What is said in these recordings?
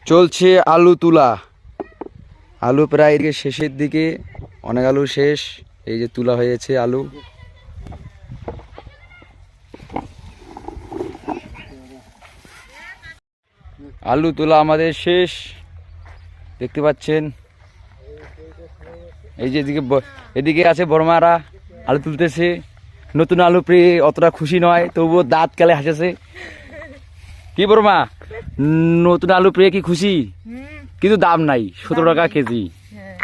চলছে আলু তোলা। আলু প্রায় এদিকে শেষের দিকে, অনেক আলু শেষ। এই যে তোলা হয়েছে আলু। আলু তোলা আমাদের শেষ, দেখতে পাচ্ছেন। এই যে এদিকে আছে বর্মারা আলু তুলতেছে। নতুন আলু পেয়ে অতটা খুশি নয়, তবুও দাঁত কালে হাসেছে। কি বর্মা, নতুন আলু পেয়ে কি খুশি? কিন্তু দাম নাই, 17 টাকা কেজি।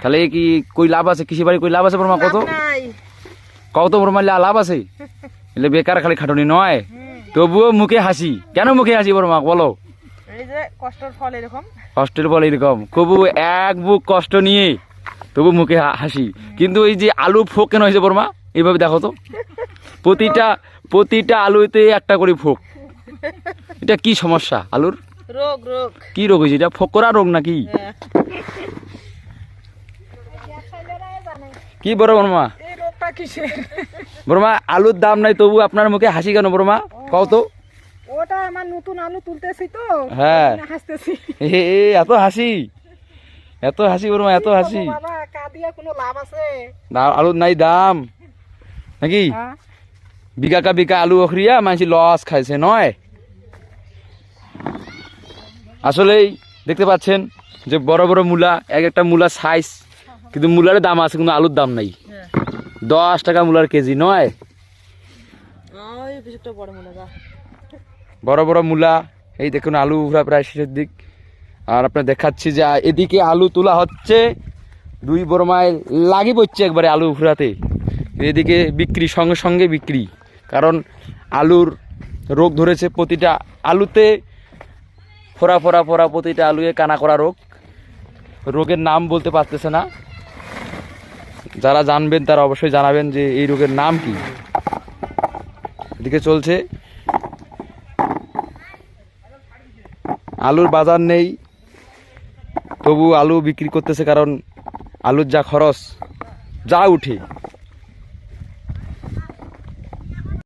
তাহলে কি কই লাভ আছে? কৃষি বাড়ি কই লাভ আছে বর্মা? কত বর্মা লাভ আছে? এলে বেকার খালি খাটুনি নয়, তবুও মুখে হাসি। কেন মুখে হাসি বর্মা বলো? কষ্টের ফল এরকম। কবু এক বুক কষ্ট নিয়ে তবু মুখে হাসি। কিন্তু এই যে আলু ফোক কেন হয়েছে বর্মা, এইভাবে দেখো তো। প্রতিটা আলুতে একটা করে ফোক। এটা কি সমস্যা আলুর? রোগ রোগ কি রোগ হয়েছে? এটা ফোকরা রোগ নাকি? কি বড় বর্মা, বর্মা আলুর দাম নাই তবু আপনার মুখে হাসি কেন বর্মা? কত? ওটা আমার নতুন আলু তুলতেছি তো, হ্যাঁ হাসতেছি। এত হাসি, এত হাসি বর্মা, এত হাসি। বাবা কাঁদিয়া কোনো লাভ আছে? আলুর নাই দাম নাকি? বিঘা কা বিঘা আলু অখরিয়া মানুষ লস খাইছে নয়। আসলেই দেখতে পাচ্ছেন যে বড় বড় মূলা, এক একটা মূলা সাইজ, কিন্তু মূলার দাম আছে কিন্তু আলুর দাম নাই। 10 টাকা মূলার কেজি নয়। বড় বড় মূলা, এই দেখুন আলু প্রায় শেষের দিক। আর আপনার দেখাচ্ছি যে এদিকে আলু তোলা হচ্ছে, 2 বর্মায় লাগি পড়ছে একবারে আলু উফরাতে। এদিকে বিক্রি, সঙ্গে সঙ্গে বিক্রি, কারণ আলুর রোগ ধরেছে। প্রতিটা আলুতে ফোড়া ফোড়া ফোড়া, প্রতিটা আলুয়ে কানা করা রোগ। রোগের নাম বলতে পারতেছে না। যারা জানবেন তারা অবশ্যই জানাবেন যে এই রোগের নাম কি। এদিকে চলছে, আলুর বাজার নেই তবু আলু বিক্রি করতেছে, কারণ আলুর যা খরচ, যা উঠে